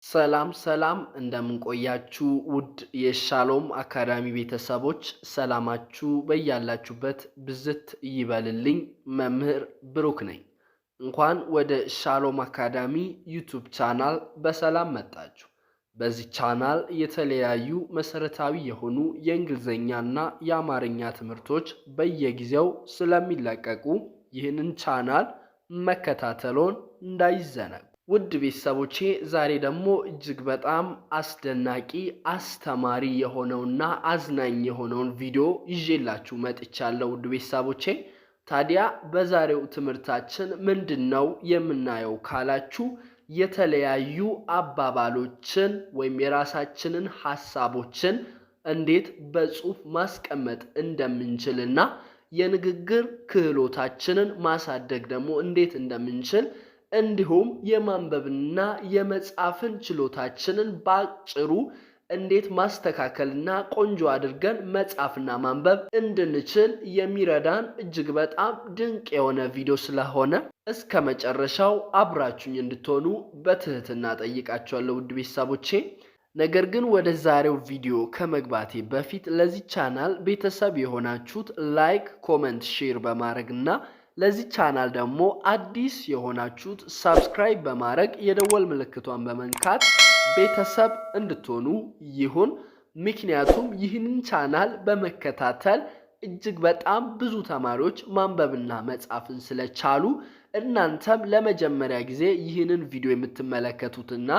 ሰላም እንደምን ቆያችሁ ውድ የሻሎም አካዳሚ ቤተሰቦች ሰላማችሁ በያላችሁበት ብዝት ይበልልኝ። መምህር ብሩክ ነኝ። እንኳን ወደ ሻሎም አካዳሚ ዩቲዩብ ቻናል በሰላም መጣችሁ። በዚህ ቻናል የተለያዩ መሰረታዊ የሆኑ የእንግሊዝኛና የአማርኛ ትምህርቶች በየጊዜው ስለሚለቀቁ ይህንን ቻናል መከታተሎን እንዳይዘነጉ። ውድ ቤተሰቦቼ ዛሬ ደግሞ እጅግ በጣም አስደናቂ አስተማሪ የሆነውና አዝናኝ የሆነውን ቪዲዮ ይዤላችሁ መጥቻለሁ። ውድ ቤተሰቦቼ ታዲያ በዛሬው ትምህርታችን ምንድነው የምናየው ካላችሁ የተለያዩ አባባሎችን ወይም የራሳችንን ሐሳቦችን እንዴት በጽሁፍ ማስቀመጥ እንደምንችልና የንግግር ክህሎታችንን ማሳደግ ደግሞ እንዴት እንደምንችል እንዲሁም የማንበብና የመጻፍን ችሎታችንን ባጭሩ እንዴት ማስተካከልና ቆንጆ አድርገን መጻፍና ማንበብ እንድንችል የሚረዳን እጅግ በጣም ድንቅ የሆነ ቪዲዮ ስለሆነ እስከ መጨረሻው አብራችሁኝ እንድትሆኑ በትህትና ጠይቃችኋለሁ ውድ ቤተሰቦቼ። ነገር ግን ወደ ዛሬው ቪዲዮ ከመግባቴ በፊት ለዚህ ቻናል ቤተሰብ የሆናችሁት ላይክ፣ ኮሜንት፣ ሼር በማድረግና ለዚህ ቻናል ደግሞ አዲስ የሆናችሁት ሰብስክራይብ በማድረግ የደወል ምልክቷን በመንካት ቤተሰብ እንድትሆኑ ይሁን። ምክንያቱም ይህንን ቻናል በመከታተል እጅግ በጣም ብዙ ተማሪዎች ማንበብና መጻፍን ስለቻሉ እናንተም ለመጀመሪያ ጊዜ ይህንን ቪዲዮ የምትመለከቱትና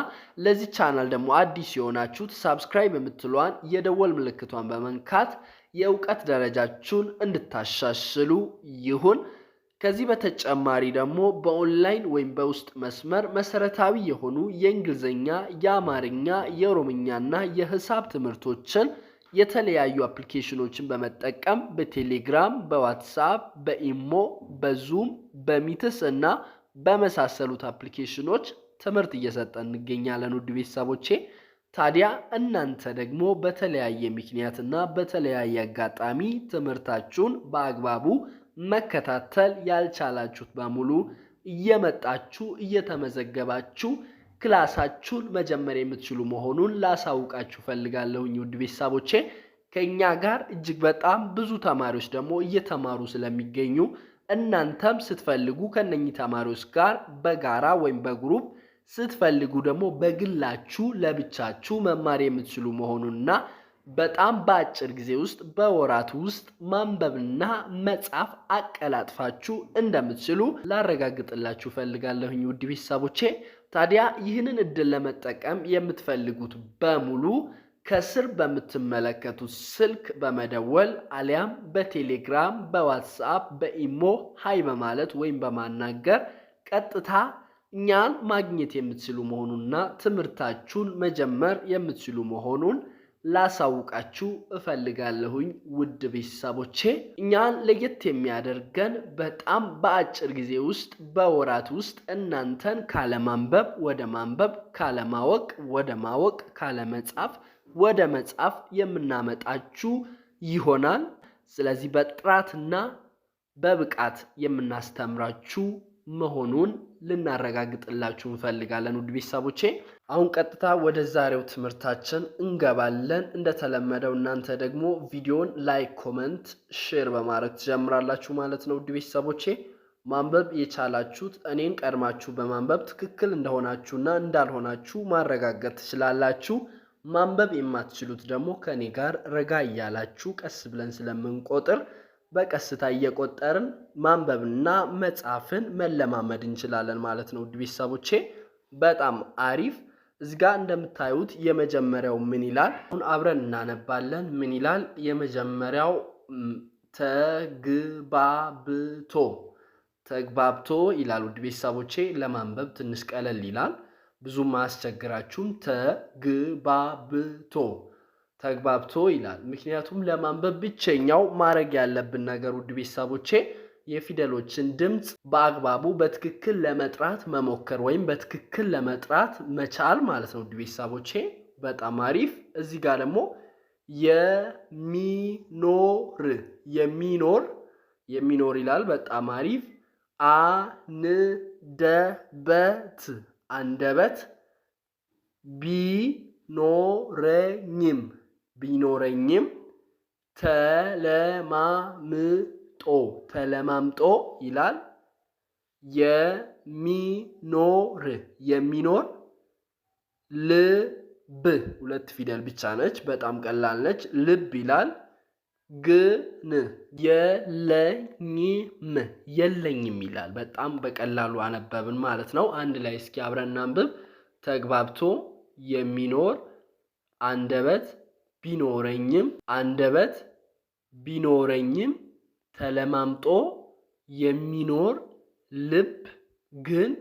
ለዚህ ቻናል ደግሞ አዲስ የሆናችሁት ሰብስክራይብ የምትሏን የደወል ምልክቷን በመንካት የእውቀት ደረጃችሁን እንድታሻሽሉ ይሁን። ከዚህ በተጨማሪ ደግሞ በኦንላይን ወይም በውስጥ መስመር መሰረታዊ የሆኑ የእንግሊዝኛ፣ የአማርኛ፣ የኦሮምኛና የሂሳብ ትምህርቶችን የተለያዩ አፕሊኬሽኖችን በመጠቀም በቴሌግራም፣ በዋትስአፕ፣ በኢሞ፣ በዙም፣ በሚትስ እና በመሳሰሉት አፕሊኬሽኖች ትምህርት እየሰጠን እንገኛለን ውድ ቤተሰቦቼ። ታዲያ እናንተ ደግሞ በተለያየ ምክንያትና በተለያየ አጋጣሚ ትምህርታችሁን በአግባቡ መከታተል ያልቻላችሁት በሙሉ እየመጣችሁ እየተመዘገባችሁ ክላሳችሁን መጀመር የምትችሉ መሆኑን ላሳውቃችሁ ፈልጋለሁኝ ውድ ቤተሰቦቼ። ከኛ ጋር እጅግ በጣም ብዙ ተማሪዎች ደግሞ እየተማሩ ስለሚገኙ እናንተም ስትፈልጉ ከነኚህ ተማሪዎች ጋር በጋራ ወይም በግሩፕ ስትፈልጉ ደግሞ በግላችሁ ለብቻችሁ መማር የምትችሉ መሆኑንና በጣም በአጭር ጊዜ ውስጥ በወራት ውስጥ ማንበብና መጻፍ አቀላጥፋችሁ እንደምትችሉ ላረጋግጥላችሁ ፈልጋለሁኝ ውድ ቤተሰቦቼ። ታዲያ ይህንን እድል ለመጠቀም የምትፈልጉት በሙሉ ከስር በምትመለከቱት ስልክ በመደወል አሊያም በቴሌግራም፣ በዋትስአፕ፣ በኢሞ ሃይ በማለት ወይም በማናገር ቀጥታ እኛን ማግኘት የምትችሉ መሆኑንና ትምህርታችሁን መጀመር የምትችሉ መሆኑን ላሳውቃችሁ እፈልጋለሁኝ ውድ ቤተሰቦቼ። እኛን ለየት የሚያደርገን በጣም በአጭር ጊዜ ውስጥ በወራት ውስጥ እናንተን ካለማንበብ ወደ ማንበብ፣ ካለማወቅ ወደ ማወቅ፣ ካለመጻፍ ወደ መጻፍ የምናመጣችሁ ይሆናል። ስለዚህ በጥራትና በብቃት የምናስተምራችሁ መሆኑን ልናረጋግጥላችሁ እንፈልጋለን ውድ ቤተሰቦቼ። አሁን ቀጥታ ወደ ዛሬው ትምህርታችን እንገባለን። እንደተለመደው እናንተ ደግሞ ቪዲዮን ላይክ፣ ኮሜንት፣ ሼር በማድረግ ትጀምራላችሁ ማለት ነው ውድ ቤተሰቦቼ። ማንበብ የቻላችሁት እኔን ቀድማችሁ በማንበብ ትክክል እንደሆናችሁና እንዳልሆናችሁ ማረጋገጥ ትችላላችሁ። ማንበብ የማትችሉት ደግሞ ከኔ ጋር ረጋ እያላችሁ ቀስ ብለን ስለምንቆጥር በቀስታ እየቆጠርን ማንበብና መጻፍን መለማመድ እንችላለን ማለት ነው ውድ ቤተሰቦቼ። በጣም አሪፍ። እዚህ ጋር እንደምታዩት የመጀመሪያው ምን ይላል? አሁን አብረን እናነባለን። ምን ይላል? የመጀመሪያው ተግባብቶ ይላል ውድ ቤተሰቦቼ። ለማንበብ ትንሽ ቀለል ይላል፣ ብዙም አያስቸግራችሁም። ተግባብቶ ይላል። ምክንያቱም ለማንበብ ብቸኛው ማድረግ ያለብን ነገር ውድ ቤተሰቦቼ የፊደሎችን ድምጽ በአግባቡ በትክክል ለመጥራት መሞከር ወይም በትክክል ለመጥራት መቻል ማለት ነው ውድ ቤተሰቦቼ። በጣም አሪፍ። እዚህ ጋር ደግሞ የሚኖር የሚኖር ይላል። በጣም አሪፍ። አንደበት ቢኖረኝም ተለማምጦ ይላል። የሚኖር ልብ ሁለት ፊደል ብቻ ነች። በጣም ቀላል ነች። ልብ ይላል። ግን የለኝም ይላል። በጣም በቀላሉ አነበብን ማለት ነው። አንድ ላይ እስኪ አብረን እናንብብ። ተግባብቶ የሚኖር አንደበት ቢኖረኝም ተለማምጦ የሚኖር ልብ ግን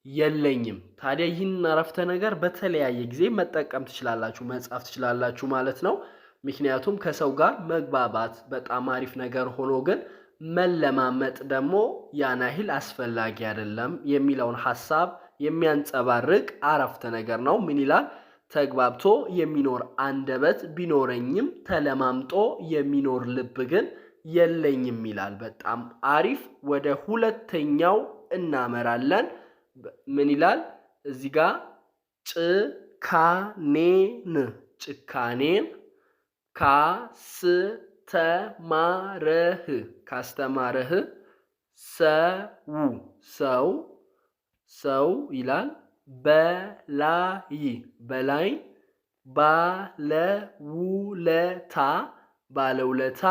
የለኝም። ታዲያ ይህንን አረፍተ ነገር በተለያየ ጊዜ መጠቀም ትችላላችሁ፣ መጻፍ ትችላላችሁ ማለት ነው። ምክንያቱም ከሰው ጋር መግባባት በጣም አሪፍ ነገር ሆኖ ግን መለማመጥ ደግሞ ያን ያህል አስፈላጊ አይደለም የሚለውን ሐሳብ የሚያንጸባርቅ አረፍተ ነገር ነው። ምን ይላል? ተግባብቶ የሚኖር አንደበት ቢኖረኝም ተለማምጦ የሚኖር ልብ ግን የለኝም ይላል። በጣም አሪፍ። ወደ ሁለተኛው እናመራለን። ምን ይላል እዚህ ጋር? ጭካኔን ካስተማረህ ሰው ይላል። በላይ ባለውለታ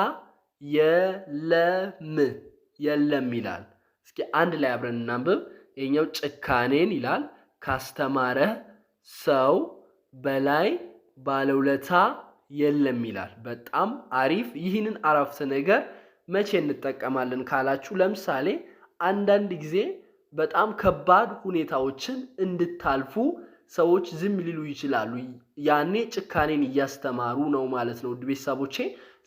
የለም ይላል። እስኪ አንድ ላይ አብረን እናንብብ። ይሄኛው ጭካኔን ይላል። ካስተማረህ ሰው በላይ ባለውለታ የለም ይላል። በጣም አሪፍ። ይህንን አረፍተ ነገር መቼ እንጠቀማለን ካላችሁ፣ ለምሳሌ አንዳንድ ጊዜ በጣም ከባድ ሁኔታዎችን እንድታልፉ ሰዎች ዝም ሊሉ ይችላሉ። ያኔ ጭካኔን እያስተማሩ ነው ማለት ነው ውድ ቤተሰቦቼ።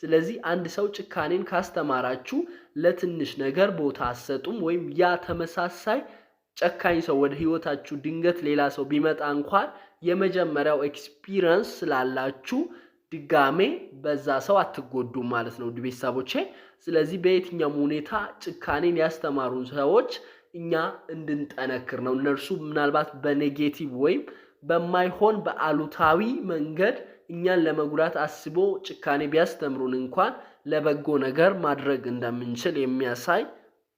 ስለዚህ አንድ ሰው ጭካኔን ካስተማራችሁ ለትንሽ ነገር ቦታ አትሰጡም። ወይም ያ ተመሳሳይ ጨካኝ ሰው ወደ ህይወታችሁ ድንገት ሌላ ሰው ቢመጣ እንኳን የመጀመሪያው ኤክስፒሪየንስ ስላላችሁ ድጋሜ በዛ ሰው አትጎዱም ማለት ነው ውድ ቤተሰቦቼ። ስለዚህ በየትኛውም ሁኔታ ጭካኔን ያስተማሩን ሰዎች እኛ እንድንጠነክር ነው። እነርሱ ምናልባት በኔጌቲቭ ወይም በማይሆን በአሉታዊ መንገድ እኛን ለመጉዳት አስቦ ጭካኔ ቢያስተምሩን እንኳን ለበጎ ነገር ማድረግ እንደምንችል የሚያሳይ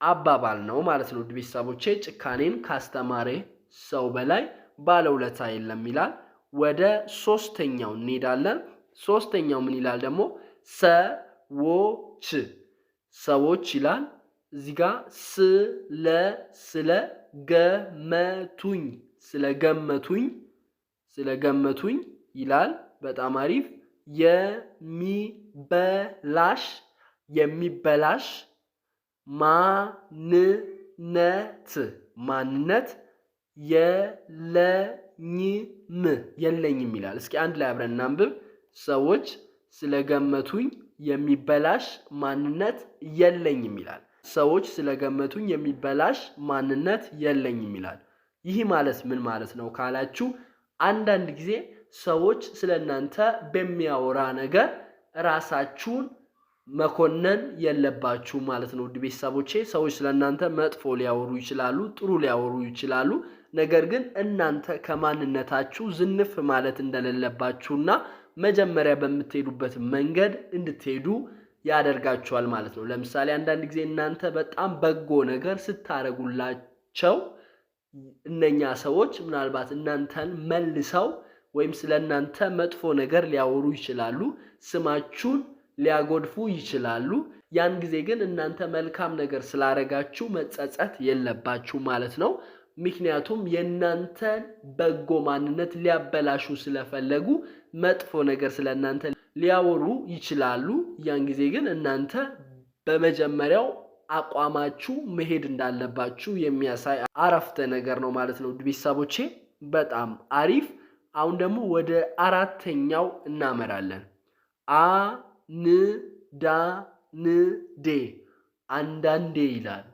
አባባል ነው ማለት ነው ውድ ቤተሰቦቼ። ጭካኔን ካስተማረ ሰው በላይ ባለውለታ የለም ይላል። ወደ ሶስተኛው እንሄዳለን። ሶስተኛው ምን ይላል ደግሞ? ሰዎች ይላል። እዚህ ጋር ስለገመቱኝ ይላል። በጣም አሪፍ። የሚበላሽ ማንነት የለኝም ይላል። እስኪ አንድ ላይ አብረን እናንብብ። ሰዎች ስለገመቱኝ የሚበላሽ ማንነት የለኝም ይላል። ሰዎች ስለገመቱኝ የሚበላሽ ማንነት የለኝም ይላል። ይህ ማለት ምን ማለት ነው ካላችሁ፣ አንዳንድ ጊዜ ሰዎች ስለናንተ በሚያወራ ነገር ራሳችሁን መኮነን የለባችሁ ማለት ነው ውድ ቤተሰቦቼ። ሰዎች ስለናንተ መጥፎ ሊያወሩ ይችላሉ፣ ጥሩ ሊያወሩ ይችላሉ። ነገር ግን እናንተ ከማንነታችሁ ዝንፍ ማለት እንደሌለባችሁና መጀመሪያ በምትሄዱበት መንገድ እንድትሄዱ ያደርጋችኋል ማለት ነው። ለምሳሌ አንዳንድ ጊዜ እናንተ በጣም በጎ ነገር ስታረጉላቸው እነኛ ሰዎች ምናልባት እናንተን መልሰው ወይም ስለናንተ መጥፎ ነገር ሊያወሩ ይችላሉ፣ ስማችሁን ሊያጎድፉ ይችላሉ። ያን ጊዜ ግን እናንተ መልካም ነገር ስላረጋችሁ መጸጸት የለባችሁ ማለት ነው። ምክንያቱም የእናንተን በጎ ማንነት ሊያበላሹ ስለፈለጉ መጥፎ ነገር ስለናንተ ሊያወሩ ይችላሉ። ያን ጊዜ ግን እናንተ በመጀመሪያው አቋማችሁ መሄድ እንዳለባችሁ የሚያሳይ አረፍተ ነገር ነው ማለት ነው ቤተሰቦቼ። በጣም አሪፍ። አሁን ደግሞ ወደ አራተኛው እናመራለን። አንዳንዴ ይላል።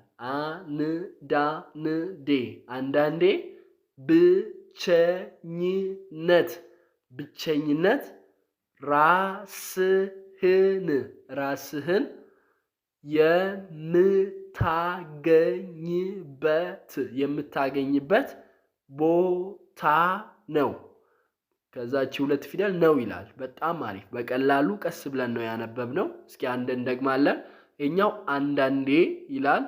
አንዳንዴ ብቸኝነት ራስህን ራስህን የምታገኝበት ቦታ ነው። ከዛች ሁለት ፊደል ነው ይላል። በጣም አሪፍ። በቀላሉ ቀስ ብለን ነው ያነበብነው። እስኪ አንድ እንደግማለን። እኛው አንዳንዴ ይላል።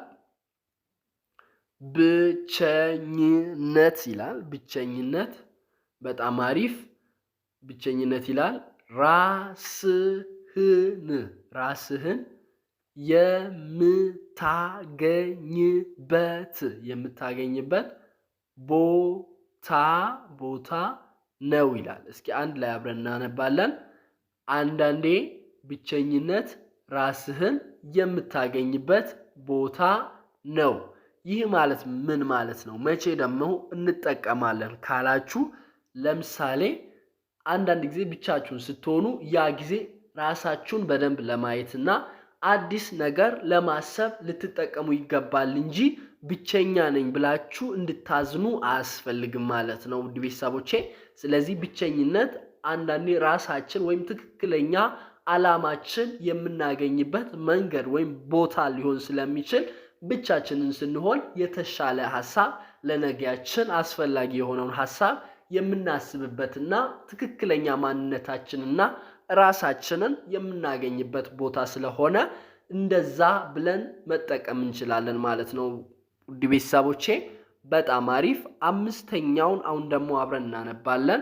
ብቸኝነት ይላል። ብቸኝነት በጣም አሪፍ። ብቸኝነት ይላል። ራስህን የምታገኝበት ቦታ ነው ይላል። እስኪ አንድ ላይ አብረን እናነባለን። አንዳንዴ ብቸኝነት ራስህን የምታገኝበት ቦታ ነው። ይህ ማለት ምን ማለት ነው? መቼ ደግሞ እንጠቀማለን ካላችሁ፣ ለምሳሌ አንዳንድ ጊዜ ብቻችሁን ስትሆኑ ያ ጊዜ ራሳችሁን በደንብ ለማየትና አዲስ ነገር ለማሰብ ልትጠቀሙ ይገባል እንጂ ብቸኛ ነኝ ብላችሁ እንድታዝኑ አያስፈልግም ማለት ነው ውድ ቤተሰቦቼ። ስለዚህ ብቸኝነት አንዳንዴ ራሳችን ወይም ትክክለኛ ዓላማችን የምናገኝበት መንገድ ወይም ቦታ ሊሆን ስለሚችል ብቻችንን ስንሆን የተሻለ ሐሳብ ለነገያችን አስፈላጊ የሆነውን ሐሳብ የምናስብበትና ትክክለኛ ማንነታችንና ራሳችንን የምናገኝበት ቦታ ስለሆነ እንደዛ ብለን መጠቀም እንችላለን ማለት ነው ውድ ቤተሰቦቼ። በጣም አሪፍ። አምስተኛውን አሁን ደግሞ አብረን እናነባለን።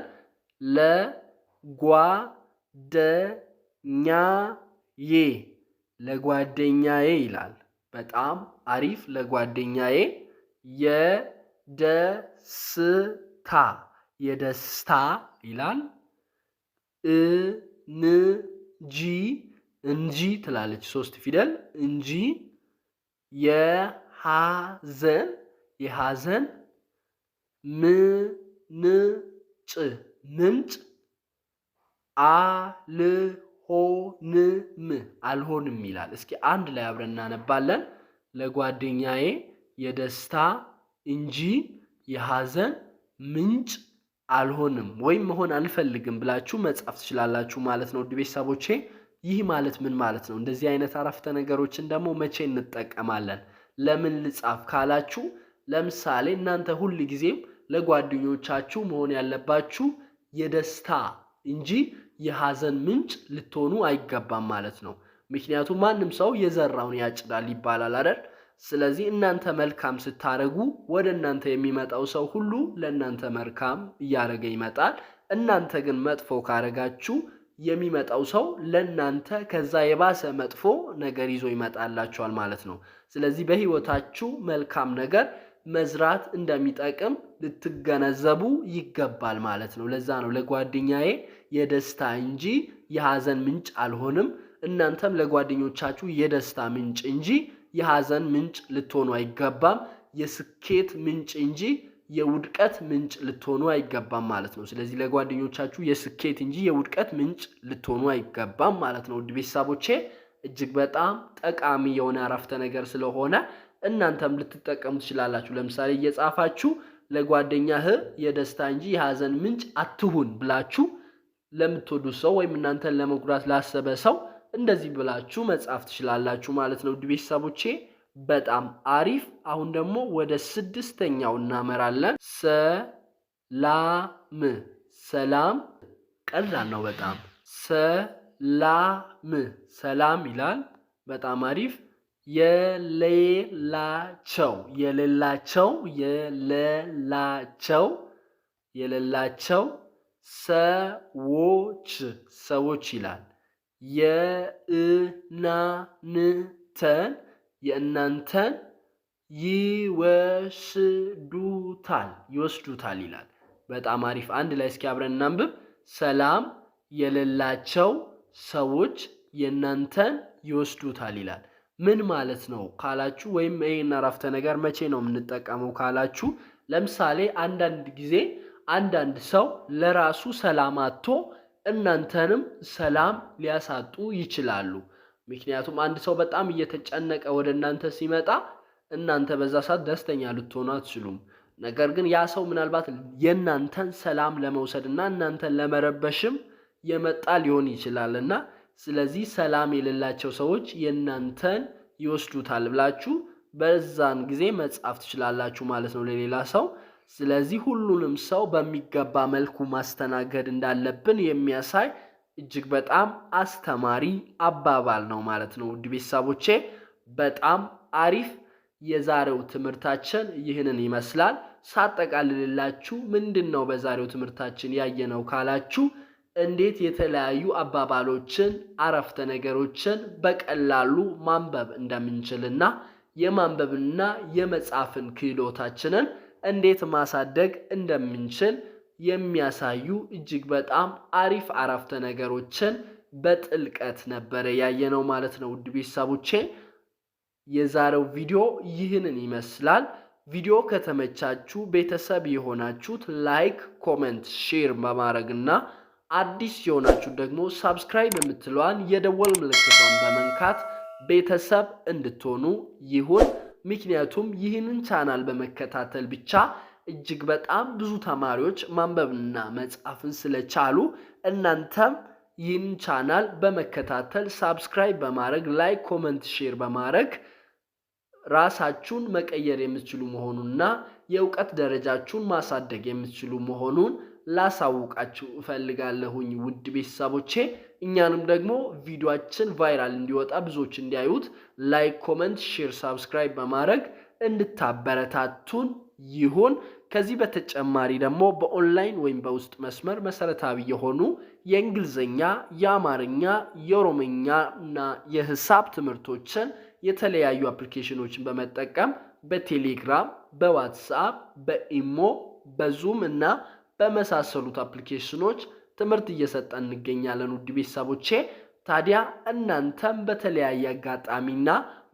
ለጓደኛዬ ይላል። በጣም አሪፍ። ለጓደኛዬ የደስታ ይላል። እንጂ ትላለች። 3 ፊደል እንጂ የሐዘን ምንጭ አልሆንም ይላል። እስኪ አንድ ላይ አብረን እናነባለን። ለጓደኛዬ የደስታ እንጂ የሐዘን ምንጭ አልሆንም ወይም መሆን አልፈልግም ብላችሁ መጻፍ ትችላላችሁ ማለት ነው ውድ ቤተሰቦቼ። ይህ ማለት ምን ማለት ነው? እንደዚህ አይነት አረፍተ ነገሮችን ደግሞ መቼ እንጠቀማለን? ለምን ልጻፍ ካላችሁ፣ ለምሳሌ እናንተ ሁል ጊዜም ለጓደኞቻችሁ መሆን ያለባችሁ የደስታ እንጂ የሐዘን ምንጭ ልትሆኑ አይገባም ማለት ነው። ምክንያቱም ማንም ሰው የዘራውን ያጭዳል ይባላል አይደል? ስለዚህ እናንተ መልካም ስታረጉ ወደ እናንተ የሚመጣው ሰው ሁሉ ለእናንተ መልካም እያደረገ ይመጣል። እናንተ ግን መጥፎ ካረጋችሁ የሚመጣው ሰው ለእናንተ ከዛ የባሰ መጥፎ ነገር ይዞ ይመጣላችኋል ማለት ነው። ስለዚህ በህይወታችሁ መልካም ነገር መዝራት እንደሚጠቅም ልትገነዘቡ ይገባል ማለት ነው። ለዛ ነው ለጓደኛዬ የደስታ እንጂ የሐዘን ምንጭ አልሆንም። እናንተም ለጓደኞቻችሁ የደስታ ምንጭ እንጂ የሐዘን ምንጭ ልትሆኑ አይገባም። የስኬት ምንጭ እንጂ የውድቀት ምንጭ ልትሆኑ አይገባም ማለት ነው። ስለዚህ ለጓደኞቻችሁ የስኬት እንጂ የውድቀት ምንጭ ልትሆኑ አይገባም ማለት ነው። ውድ ቤተሰቦቼ እጅግ በጣም ጠቃሚ የሆነ አረፍተ ነገር ስለሆነ እናንተም ልትጠቀሙ ትችላላችሁ። ለምሳሌ እየጻፋችሁ ለጓደኛህ የደስታ እንጂ የሐዘን ምንጭ አትሁን ብላችሁ ለምትወዱት ሰው ወይም እናንተን ለመጉዳት ላሰበ ሰው እንደዚህ ብላችሁ መጻፍ ትችላላችሁ ማለት ነው ውድ ቤተሰቦቼ። በጣም አሪፍ። አሁን ደግሞ ወደ 6ኛው እናመራለን። ሰላም ቀላል ነው በጣም። ሰላም ይላል። በጣም አሪፍ። የሌላቸው ሰዎች ይላል። የእናንተን ይወስዱታል ይላል። በጣም አሪፍ። አንድ ላይ እስኪ አብረን እናንብብ። ሰላም የሌላቸው ሰዎች የእናንተን ይወስዱታል ይላል። ምን ማለት ነው ካላችሁ፣ ወይም ይሄን አረፍተ ነገር መቼ ነው የምንጠቀመው ካላችሁ፣ ለምሳሌ አንዳንድ ጊዜ አንዳንድ ሰው ለራሱ ሰላም አጥቶ እናንተንም ሰላም ሊያሳጡ ይችላሉ። ምክንያቱም አንድ ሰው በጣም እየተጨነቀ ወደ እናንተ ሲመጣ እናንተ በዛ ሰዓት ደስተኛ ልትሆኑ አትችሉም። ነገር ግን ያ ሰው ምናልባት የእናንተን ሰላም ለመውሰድና እናንተን ለመረበሽም የመጣ ሊሆን ይችላልና ስለዚህ ሰላም የሌላቸው ሰዎች የናንተን ይወስዱታል ብላችሁ በዛን ጊዜ መጻፍ ትችላላችሁ ማለት ነው ለሌላ ሰው። ስለዚህ ሁሉንም ሰው በሚገባ መልኩ ማስተናገድ እንዳለብን የሚያሳይ እጅግ በጣም አስተማሪ አባባል ነው ማለት ነው። ውድ ቤተሰቦቼ በጣም አሪፍ የዛሬው ትምህርታችን ይህንን ይመስላል። ሳጠቃልላችሁ ምንድነው በዛሬው ትምህርታችን ያየነው ካላችሁ እንዴት የተለያዩ አባባሎችን አረፍተ ነገሮችን በቀላሉ ማንበብ እንደምንችልና የማንበብና የመጻፍን ክህሎታችንን እንዴት ማሳደግ እንደምንችል የሚያሳዩ እጅግ በጣም አሪፍ አረፍተ ነገሮችን በጥልቀት ነበር ያየነው ማለት ነው። ውድ ቤተሰቦቼ የዛሬው ቪዲዮ ይህንን ይመስላል። ቪዲዮ ከተመቻችሁ ቤተሰብ የሆናችሁት ላይክ፣ ኮሜንት፣ ሼር በማድረግና አዲስ የሆናችሁ ደግሞ ሰብስክራይብ የምትለዋን የደወል ምልክቷን በመንካት ቤተሰብ እንድትሆኑ ይሁን። ምክንያቱም ይህንን ቻናል በመከታተል ብቻ እጅግ በጣም ብዙ ተማሪዎች ማንበብና መጻፍን ስለቻሉ እናንተም ይህንን ቻናል በመከታተል ሰብስክራይብ በማድረግ ላይክ፣ ኮሜንት፣ ሼር በማድረግ ራሳችሁን መቀየር የምትችሉ መሆኑንና የእውቀት ደረጃችሁን ማሳደግ የምትችሉ መሆኑን ላሳውቃችሁ እፈልጋለሁኝ ውድ ቤተሰቦቼ። እኛንም ደግሞ ቪዲዮአችን ቫይራል እንዲወጣ ብዙዎች እንዲያዩት ላይክ፣ ኮሜንት፣ ሼር፣ ሰብስክራይብ በማድረግ እንድታበረታቱን ይሁን። ከዚህ በተጨማሪ ደግሞ በኦንላይን ወይም በውስጥ መስመር መሰረታዊ የሆኑ የእንግሊዝኛ፣ የአማርኛ፣ የኦሮምኛና የሂሳብ ትምህርቶችን የተለያዩ አፕሊኬሽኖችን በመጠቀም በቴሌግራም፣ በዋትስአፕ፣ በኢሞ፣ በዙም እና በመሳሰሉት አፕሊኬሽኖች ትምህርት እየሰጠን እንገኛለን ውድ ቤተሰቦቼ። ታዲያ እናንተም በተለያየ አጋጣሚና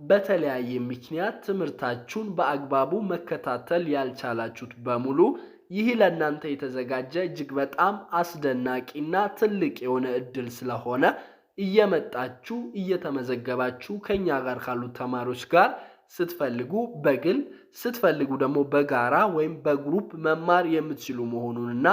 በተለያየ ምክንያት ትምህርታችሁን በአግባቡ መከታተል ያልቻላችሁት በሙሉ ይህ ለእናንተ የተዘጋጀ እጅግ በጣም አስደናቂና ትልቅ የሆነ እድል ስለሆነ እየመጣችሁ እየተመዘገባችሁ ከኛ ጋር ካሉት ተማሪዎች ጋር ስትፈልጉ በግል ስትፈልጉ ደግሞ በጋራ ወይም በግሩፕ መማር የምትችሉ መሆኑንና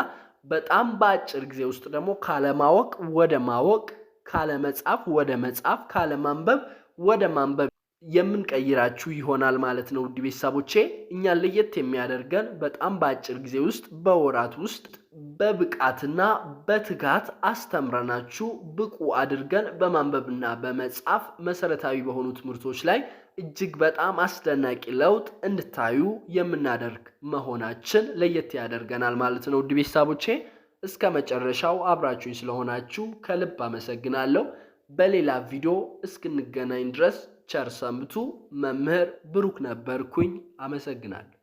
በጣም በአጭር ጊዜ ውስጥ ደግሞ ካለማወቅ ወደ ማወቅ፣ ካለመጻፍ ወደ መጻፍ፣ ካለማንበብ ወደ ማንበብ የምንቀይራችሁ ይሆናል ማለት ነው ውድ ቤተሰቦቼ። እኛን ለየት የሚያደርገን በጣም በአጭር ጊዜ ውስጥ በወራት ውስጥ በብቃትና በትጋት አስተምረናችሁ ብቁ አድርገን በማንበብና በመጻፍ መሰረታዊ በሆኑ ትምህርቶች ላይ እጅግ በጣም አስደናቂ ለውጥ እንድታዩ የምናደርግ መሆናችን ለየት ያደርገናል ማለት ነው ውድ ቤተሰቦቼ። እስከ መጨረሻው አብራችሁኝ ስለሆናችሁ ከልብ አመሰግናለሁ። በሌላ ቪዲዮ እስክንገናኝ ድረስ ቸር ሰንብቱ። መምህር ብሩክ ነበርኩኝ። አመሰግናለሁ።